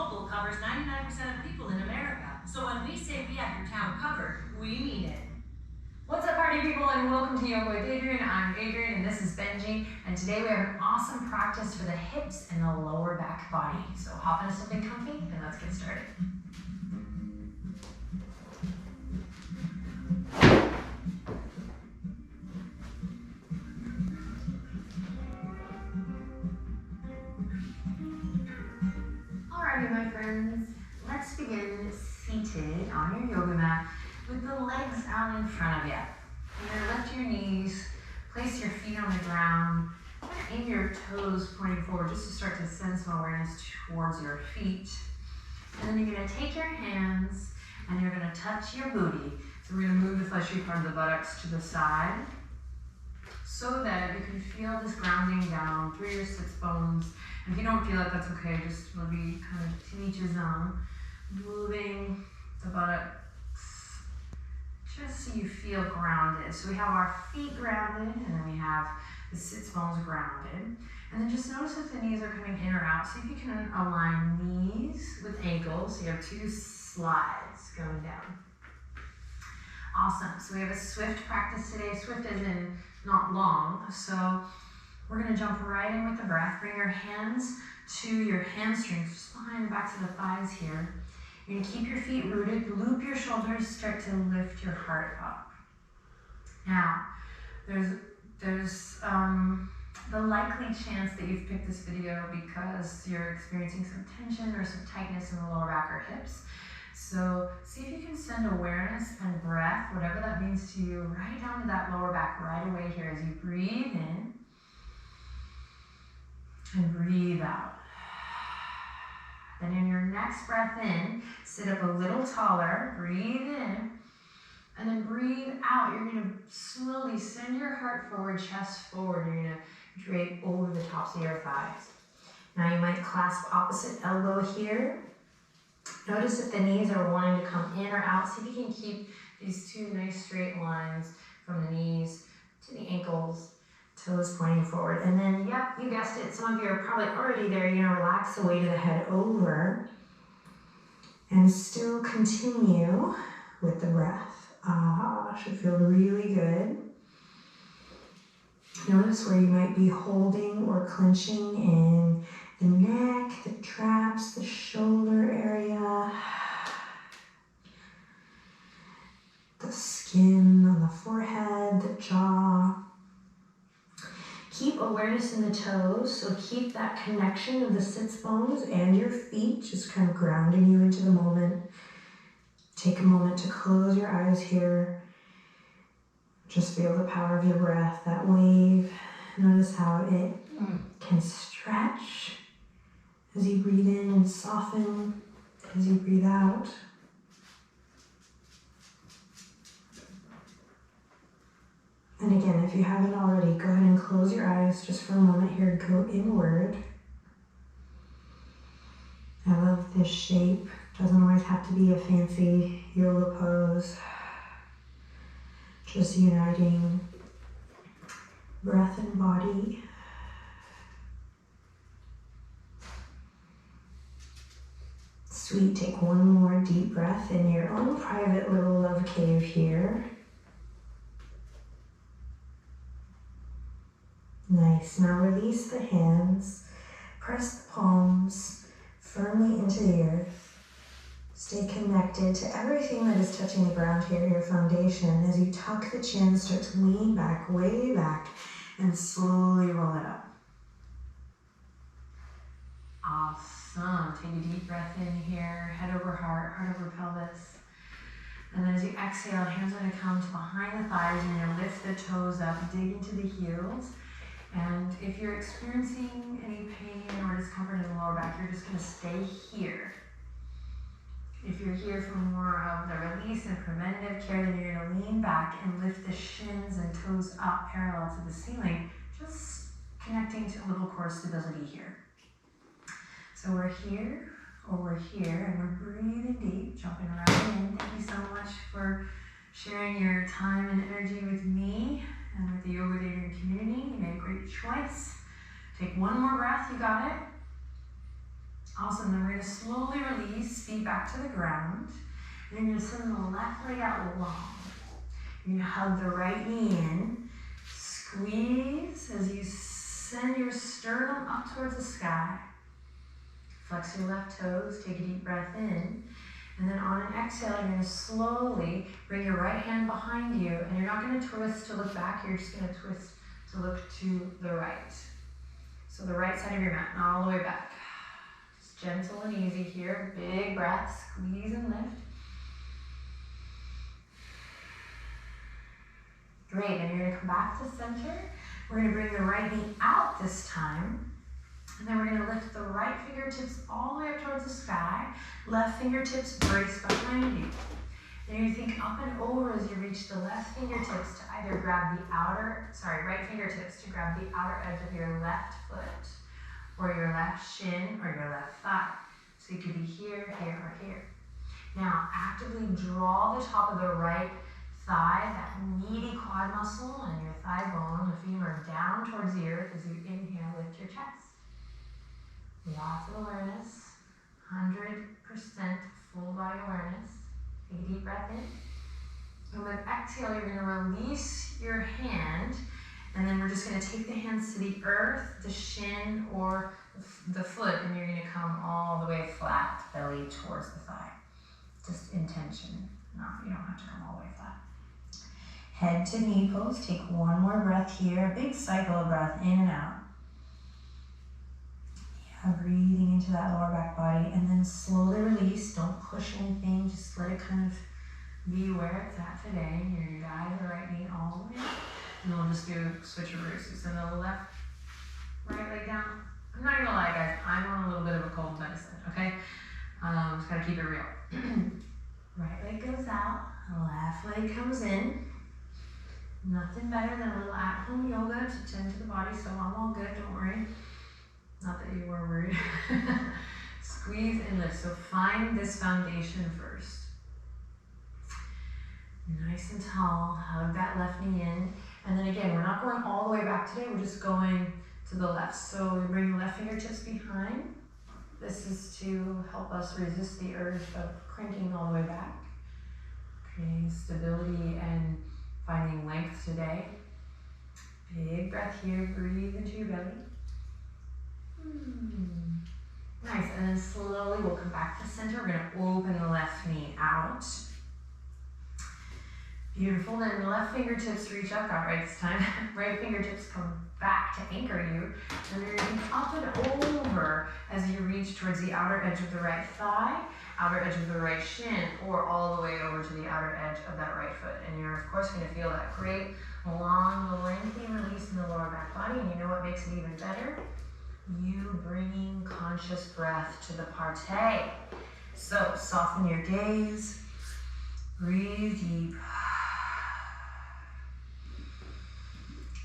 T-Mobile covers 99% of people in America. So when we say we have your town covered, we mean it. What's up, party people, and welcome to Yoga with Adriene. I'm Adriene and this is Benji, and today we have an awesome practice for the hips and the lower back body. So hop into something comfy and let's get started. Alrighty, my friends, let's begin seated on your yoga mat with the legs out in front of you. You're gonna lift your knees, place your feet on the ground, aim your toes pointing forward just to start to send some awareness towards your feet. And then you're gonna take your hands and you're gonna touch your booty. So we're gonna move the fleshy part of the buttocks to the side so that you can feel this grounding down through your sits bones. And if you don't feel it, that's okay, just maybe kind of to each his own. Moving the buttocks just so you feel grounded. So we have our feet grounded, and then we have the sits bones grounded. And then just notice if the knees are coming in or out. See if you can align knees with ankles. So you have two slides going down. Awesome. So we have a swift practice today. Swift as in not long. So we're going to jump right in with the breath. Bring your hands to your hamstrings, just behind the backs of the thighs here. You're going to keep your feet rooted, loop your shoulders, start to lift your heart up. Now, there's the likely chance that you've picked this video because you're experiencing some tension or some tightness in the lower back or hips. So see if you can send awareness and breath, whatever that means to you, right down to that lower back right away here as you breathe in and breathe out. Then in your next breath in, sit up a little taller, breathe in, and then breathe out. You're gonna slowly send your heart forward, chest forward. You're gonna drape over the tops of your thighs. Now you might clasp opposite elbow here. Notice if the knees are wanting to come in or out. See if you can keep these two nice straight lines from the knees to the ankles. Toes pointing forward. And then, yep, you guessed it. Some of you are probably already there. You're going to relax the weight of the head over and still continue with the breath. Should feel really good. Notice where you might be holding or clenching in the neck, the traps, the shoulder area, the skin on the forehead, the jaw. Keep awareness in the toes, so keep that connection of the sits bones and your feet, just kind of grounding you into the moment. Take a moment to close your eyes here. Just feel the power of your breath, that wave. Notice how it can stretch as you breathe in and soften as you breathe out. And again, if you haven't already, go ahead and close your eyes just for a moment here. Go inward. I love this shape. Doesn't always have to be a fancy yoga pose. Just uniting breath and body. Sweet. Take one more deep breath in your own private little love cave here. Nice. Now release the hands. Press the palms firmly into the earth. Stay connected to everything that is touching the ground here, your foundation. As you tuck the chin, start to lean back, way back, and slowly roll it up. Awesome. Take a deep breath in here, head over heart, heart over pelvis. And then as you exhale, hands are going to come to behind the thighs, and you're going to lift the toes up, dig into the heels. And if you're experiencing any pain or discomfort in the lower back, you're just going to stay here. If you're here for more of the release and preventative care, then you're going to lean back and lift the shins and toes up parallel to the ceiling, just connecting to a little core stability here. So we're here, or we're here, and we're breathing deep, jumping right in. Thank you so much for sharing your time and energy with me and with the Yoga with Adriene community. You made a great choice. Take one more breath, you got it. Awesome, then we're gonna slowly release, feet back to the ground. And you're gonna send the left leg out long. You're gonna hug the right knee in, squeeze as you send your sternum up towards the sky. Flex your left toes, take a deep breath in. And then on an exhale, you're gonna slowly bring your right hand behind you, and you're not gonna twist to look back, you're just gonna twist to look to the right. So the right side of your mat, not all the way back. Just gentle and easy here, big breath, squeeze and lift. Great, then you're gonna come back to center. We're gonna bring the right knee out this time. And then we're gonna lift the right fingertips all the way up towards the sky. Left fingertips brace behind you. Then you think up and over as you reach the left fingertips to either grab the right fingertips to grab the outer edge of your left foot, or your left shin, or your left thigh. So you could be here, here, or here. Now actively draw the top of the right thigh, that meaty quad muscle and your thigh bone, the femur down towards the earth as you inhale, lift your chest. Lots of awareness, 100% full body awareness. Take a deep breath in. And with exhale, you're gonna release your hand, and then we're just gonna take the hands to the earth, the shin, or the foot, and you're gonna come all the way flat, belly towards the thigh. Just intention, no, you don't have to come all the way flat. Head to knee pose, take one more breath here, a big cycle of breath in and out. Breathing into that lower back body, and then slowly release. Don't push anything, just let it kind of be where it's at today. You're gonna guide the right knee all the way up, and then we'll just do switcheroos. So send the left, right leg down. I'm not gonna lie, guys, I'm on a little bit of a cold medicine, okay? Just gotta keep it real. Right leg goes out, left leg comes in. Nothing better than a little at-home yoga to tend to the body, so I'm all good, don't worry. Not that you were worried. Squeeze and lift. So find this foundation first. Nice and tall. Hug that left knee in. And then again, we're not going all the way back today. We're just going to the left. So we bring the left fingertips behind. This is to help us resist the urge of cranking all the way back. Creating stability and finding length today. Big breath here. Breathe into your belly. Nice, and then slowly we'll come back to center. We're gonna open the left knee out. Beautiful, then the left fingertips reach up, got right this time. Right fingertips come back to anchor you. And then you're gonna think up and over as you reach towards the outer edge of the right thigh, outer edge of the right shin, or all the way over to the outer edge of that right foot. And you're of course gonna feel that great, long, lengthy release in the lower back body. And you know what makes it even better? You bringing conscious breath to the partay. So soften your gaze, breathe deep.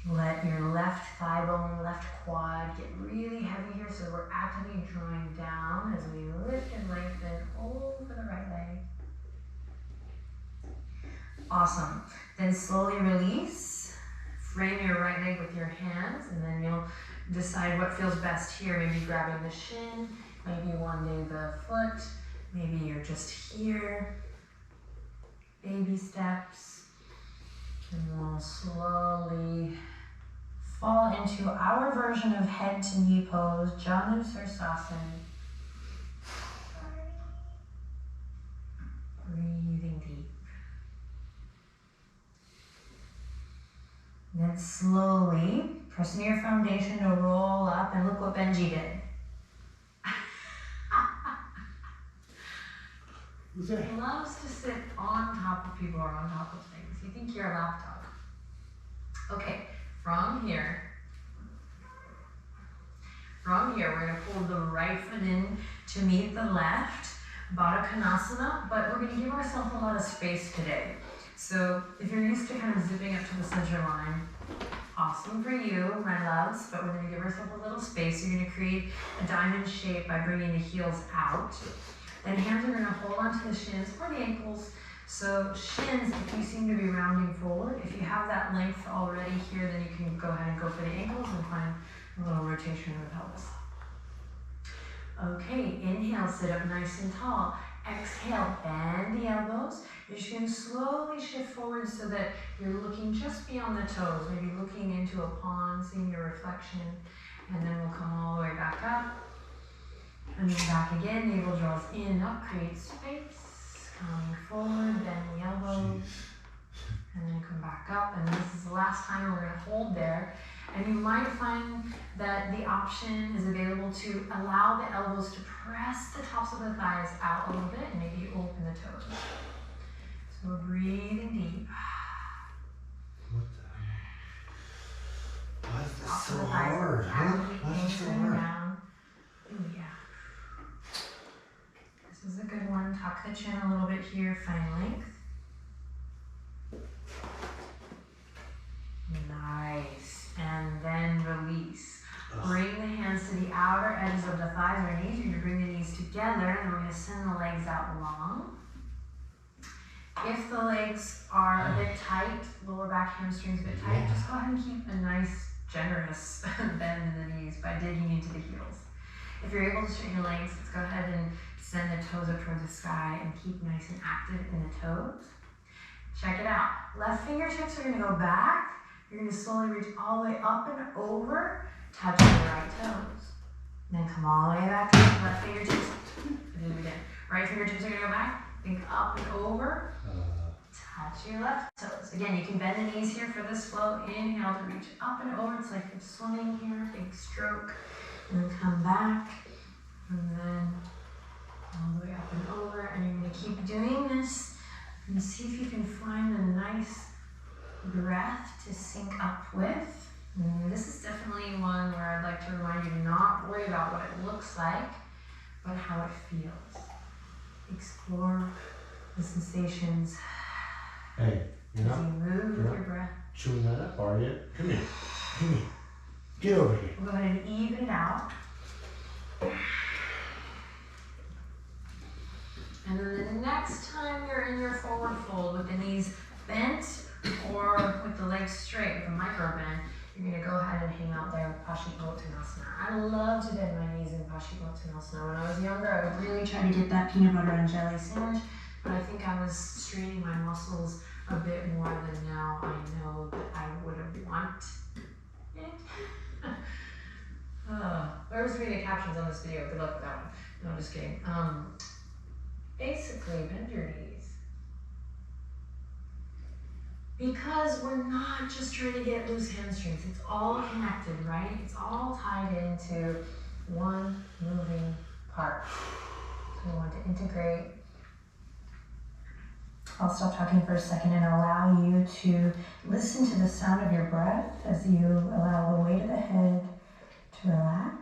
Let your left thigh bone, left quad get really heavy here, so we're actively drawing down as we lift and lengthen over the right leg. Awesome. Then slowly release. Frame your right leg with your hands, and then you'll decide what feels best here. Maybe grabbing the shin, maybe one day the foot, maybe you're just here. Baby steps. And we'll slowly fall into our version of head to knee pose, Janu Sirsasana. Breathing deep. Then slowly pressing your foundation to roll up, and look what Benji did. He loves to sit on top of people or on top of things. You think you're a laptop. Okay, from here, we're going to pull the right foot in to meet the left, Baddha Konasana, but we're going to give ourselves a lot of space today. So if you're used to kind of zipping up to the center line, awesome for you, my loves, but we're going to give ourselves a little space. You're going to create a diamond shape by bringing the heels out. Then hands are going to hold onto the shins or the ankles. So shins, if you seem to be rounding forward, if you have that length already here, then you can go ahead and go for the ankles and find a little rotation of the pelvis. Okay, inhale, sit up nice and tall. Exhale, bend the elbows. You're just going to slowly shift forward so that you're looking just beyond the toes, maybe looking into a pond, seeing your reflection. And then we'll come all the way back up. And then back again, navel draws in, up, create space. Coming forward, bend the elbows. And then come back up. And this is the last time we're going to hold there. And you might find that the option is available to allow the elbows to press the tops of the thighs out a little bit and maybe open the toes. So we're breathing deep. What the hell? Why is this Tops so of the thighs hard? Huh? Why is this so anchoring hard? down. Ooh, yeah. This is a good one. Tuck the chin a little bit here, find length. Nice. And then release. Bring the hands to the outer edges of the thighs or knees. You're going to bring the knees together and we're going to send the legs out long. If the legs are a bit tight, lower back hamstrings a bit tight, just go ahead and keep a nice, generous bend in the knees by digging into the heels. If you're able to straighten your legs, let's go ahead and send the toes up towards the sky and keep nice and active in the toes. Check it out. Left fingertips are going to go back. You're going to slowly reach all the way up and over, touch your right toes. Then come all the way back to the left fingertips. Do it again. Right fingertips are going to go back. Think up and over. Touch your left toes. Again, you can bend the knees here for this flow. Inhale to reach up and over. It's like you're swimming here. Big stroke. And then come back. And then all the way up and over. And you're going to keep doing this. And see if you can find a nice breath to sync up with. And this is definitely one where I'd like to remind you to not worry about what it looks like, but how it feels. Explore the sensations Hey, you're as not you move with your breath. chewing that up, are you? Come here. Come here. Get over here. We'll go ahead and even it out. And then the next time you're in your forward fold with the knees bent or with the legs straight with a micro bend, you're going to go ahead and hang out there with Paschimottanasana. I love to bend my knees in Paschimottanasana. When I was younger, I would really try to get that peanut butter and jelly sandwich, but I think I was straining my muscles a bit more than now I know that I would have wanted it. Whoever's reading the captions on this video, good luck with that one. No, I'm just kidding. Basically, bend your knees. Because we're not just trying to get loose hamstrings. It's all connected, right? It's all tied into one moving part. So we want to integrate. I'll stop talking for a second and allow you to listen to the sound of your breath as you allow the weight of the head to relax.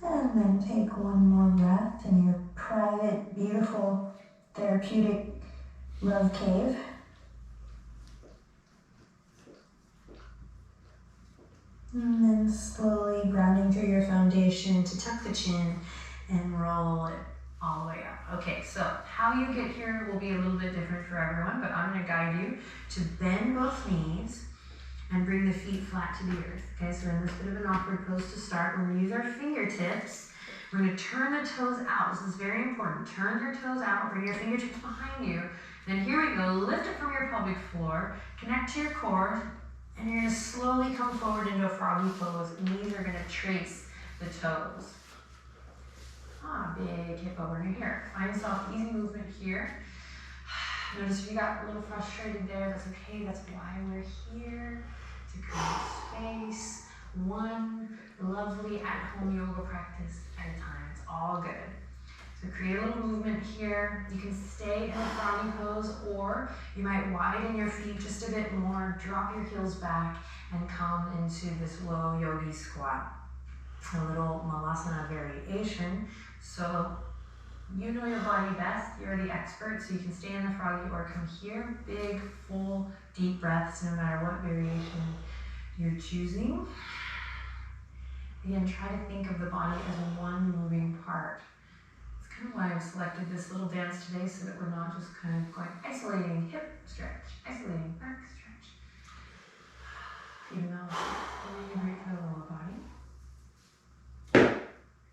And then take one more breath in your private, beautiful, therapeutic love cave. And then slowly grounding through your foundation to tuck the chin and roll it all the way up. Okay, so how you get here will be a little bit different for everyone, but I'm going to guide you to bend both knees and bring the feet flat to the earth. Okay, so we're in this bit of an awkward pose to start. We're going to use our fingertips. We're going to turn the toes out. This is very important. Turn your toes out. Bring your fingertips behind you. Then here we go. Lift it from your pelvic floor. Connect to your core. And you're going to slowly come forward into a froggy pose. Knees are going to trace the toes. Big hip opener here. Find yourself easy movement here. Notice if you got a little frustrated there, that's okay. That's why we're here, to create space. One lovely at-home yoga practice at a time. It's all good. So create a little movement here. You can stay in a froggy pose, or you might widen your feet just a bit more, drop your heels back, and come into this low yogi squat. A little malasana variation. So you know your body best, you're the expert, so you can stay in the froggy or come here. Big, full, deep breaths, no matter what variation you're choosing. Again, try to think of the body as one moving part. It's kind of why I've selected this little dance today, so that we're not just kind of going isolating hip stretch, isolating back stretch. Even though it's really great for the lower body.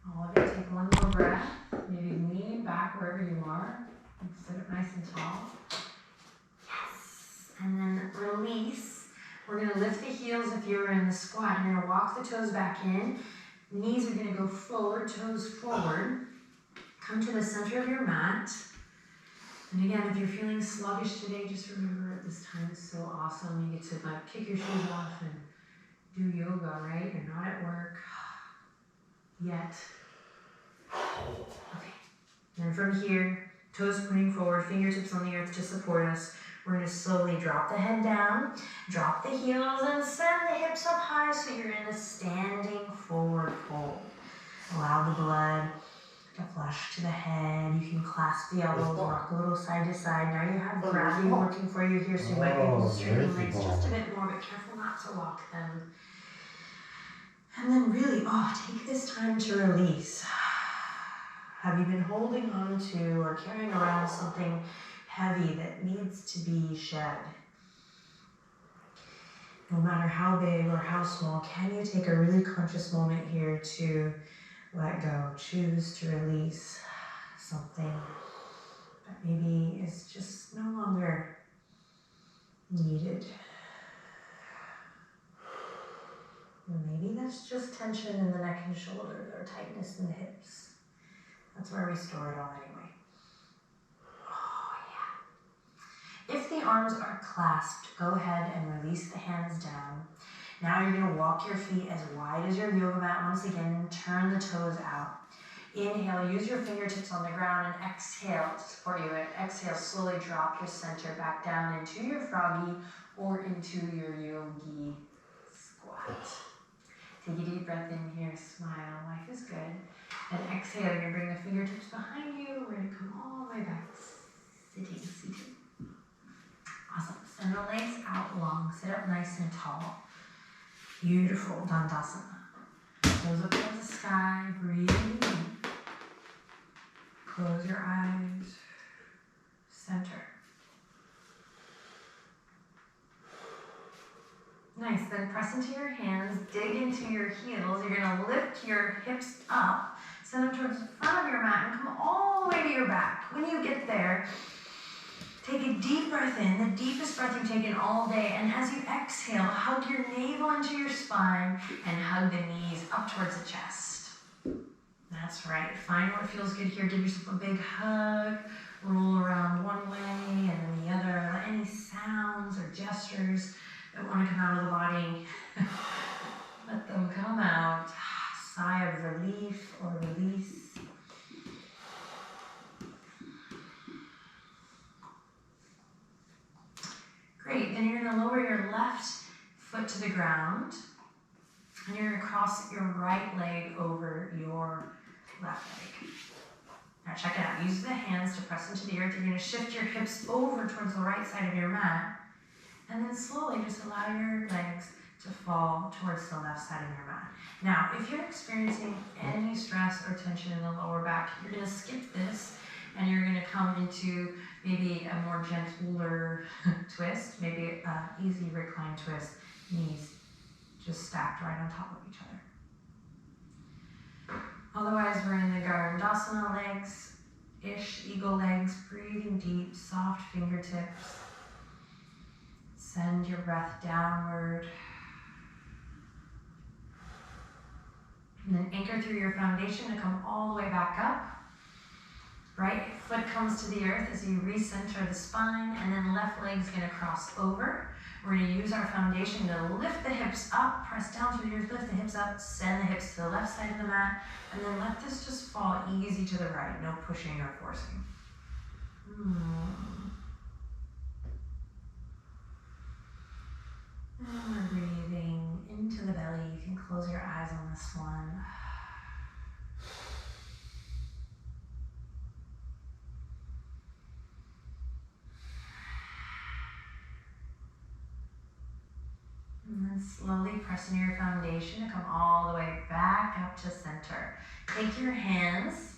All of it, take one more breath. Maybe lean back wherever you are. And sit up nice and tall. Yes. And then release. We're gonna lift the heels if you're in the squat. You're gonna walk the toes back in. Knees are gonna go forward, toes forward. Come to the center of your mat. And again, if you're feeling sluggish today, just remember this time is so awesome. You get to like kick your shoes off and do yoga, right? You're not at work yet. Okay. And from here, toes pointing forward, fingertips on the earth to support us. We're going to slowly drop the head down, drop the heels, and send the hips up high so you're in a standing forward fold. Allow the blood to flush to the head. You can clasp the elbows, rock a little side to side. Now you have gravity working for you here, so you might be able to straighten the legs just a bit more, but careful not to lock them. And then really, take this time to release. Have you been holding on to or carrying around something heavy that needs to be shed? No matter how big or how small, can you take a really conscious moment here to let go, choose to release something that maybe is just no longer needed? Maybe that's just tension in the neck and shoulders or tightness in the hips. That's where we store it all anyway. Oh yeah. If the arms are clasped, go ahead and release the hands down. Now you're going to walk your feet as wide as your yoga mat. Once again, turn the toes out. Inhale, use your fingertips on the ground, and exhale to support you. And exhale, slowly drop your center back down into your froggy or into your yogi squat. Take a deep breath in here, smile, life is good. And exhale, you're going to bring the fingertips behind you. We're going to come all the way back, seated. Awesome. Send the legs out long, sit up nice and tall. Beautiful, Dandasana. Nose up towards the sky, breathe deep. Close your eyes, center. Nice, then press into your hands, dig into your heels. You're gonna lift your hips up, send them towards the front of your mat and come all the way to your back. When you get there, take a deep breath in, the deepest breath you've taken all day. And as you exhale, hug your navel into your spine and hug the knees up towards the chest. That's right, find what feels good here. Give yourself a big hug, roll around one way and then the other. Let any sounds or gestures that want to come out of the body, let them come out. Sigh of relief or release. Great, then you're going to lower your left foot to the ground and you're going to cross your right leg over your left leg. Now check it out, use the hands to press into the earth. You're going to shift your hips over towards the right side of your mat. And then slowly just allow your legs to fall towards the left side of your mat. Now, if you're experiencing any stress or tension in the lower back, you're going to skip this and you're going to come into maybe a more gentler twist, maybe an easy recline twist, knees just stacked right on top of each other. Otherwise, we're in the Garudasana legs-ish, eagle legs, breathing deep, soft fingertips. Send your breath downward. And then anchor through your foundation to come all the way back up. Right foot comes to the earth as you recenter the spine, and then left leg's gonna cross over. We're gonna use our foundation to lift the hips up, press down through the earth, lift the hips up, send the hips to the left side of the mat, and then let this just fall easy to the right, no pushing or forcing. And we're breathing into the belly. You can close your eyes on this one. And then slowly press into your foundation to come all the way back up to center. Take your hands,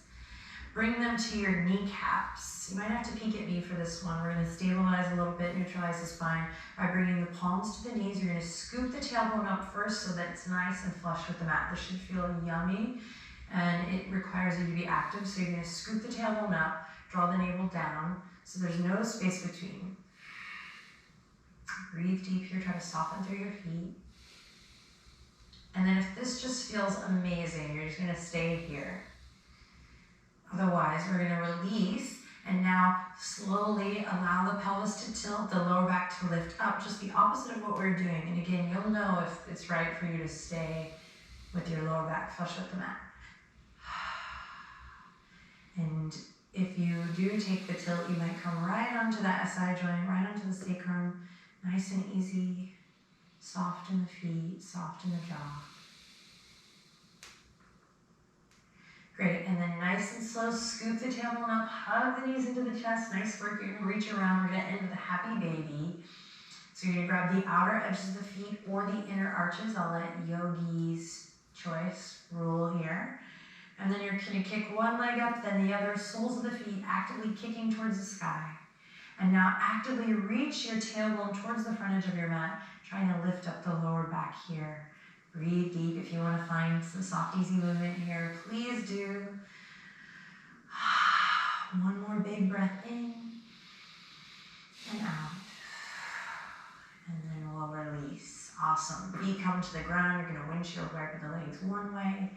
Bring them to your kneecaps. You might have to peek at me for this one. We're gonna stabilize a little bit, neutralize the spine by bringing the palms to the knees. You're gonna scoop the tailbone up first so that it's nice and flush with the mat. This should feel yummy, and it requires you to be active. So you're gonna scoop the tailbone up, draw the navel down, so there's no space between. Breathe deep here, try to soften through your feet. And then if this just feels amazing, you're just gonna stay here. Otherwise, we're gonna release and now slowly allow the pelvis to tilt, the lower back to lift up, just the opposite of what we're doing. And again, you'll know if it's right for you to stay with your lower back flush with the mat. And if you do take the tilt, you might come right onto that SI joint, right onto the sacrum, nice and easy, soft in the feet, soft in the jaw. Great, and then nice and slow, scoop the tailbone up, hug the knees into the chest. Nice work, you're gonna reach around, we're gonna end with a happy baby. So you're gonna grab the outer edges of the feet or the inner arches. I'll let yogi's choice rule here. And then you're gonna kick one leg up, then the other, soles of the feet actively kicking towards the sky. And now actively reach your tailbone towards the front edge of your mat, trying to lift up the lower back here. Breathe deep. If you want to find some soft, easy movement here, please do. One more big breath in and out. And then we'll release. Awesome. Feet come to the ground. You're going to windshield wiper the legs one way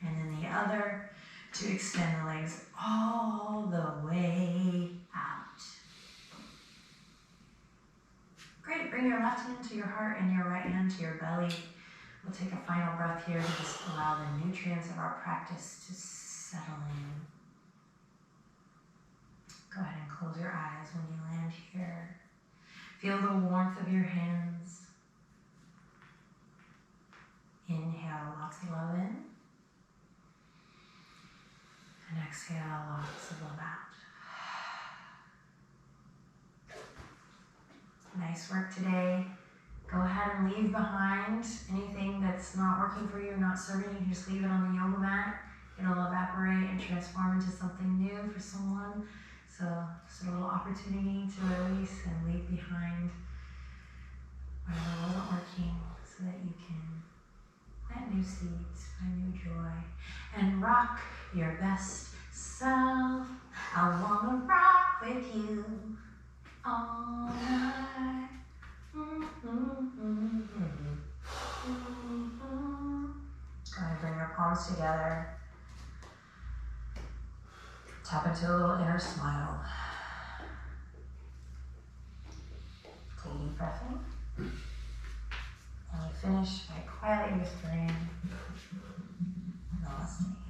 and then the other to extend the legs all the way out. Great. Bring your left hand to your heart and your right hand to your belly. We'll take a final breath here to just allow the nutrients of our practice to settle in. Go ahead and close your eyes when you land here. Feel the warmth of your hands. Inhale lots of love in. And exhale lots of love out. Nice work today. Go ahead and leave behind anything that's not working for you, not serving you. You can just leave it on the yoga mat. It'll evaporate and transform into something new for someone. So just a little opportunity to release and leave behind whatever wasn't working so that you can plant new seeds, find new joy, and rock your best self. I wanna rock with you all night. Go ahead and bring your palms together. Tap into a little inner smile. Take a deep breath in. And we finish by quietly whispering, Namaste.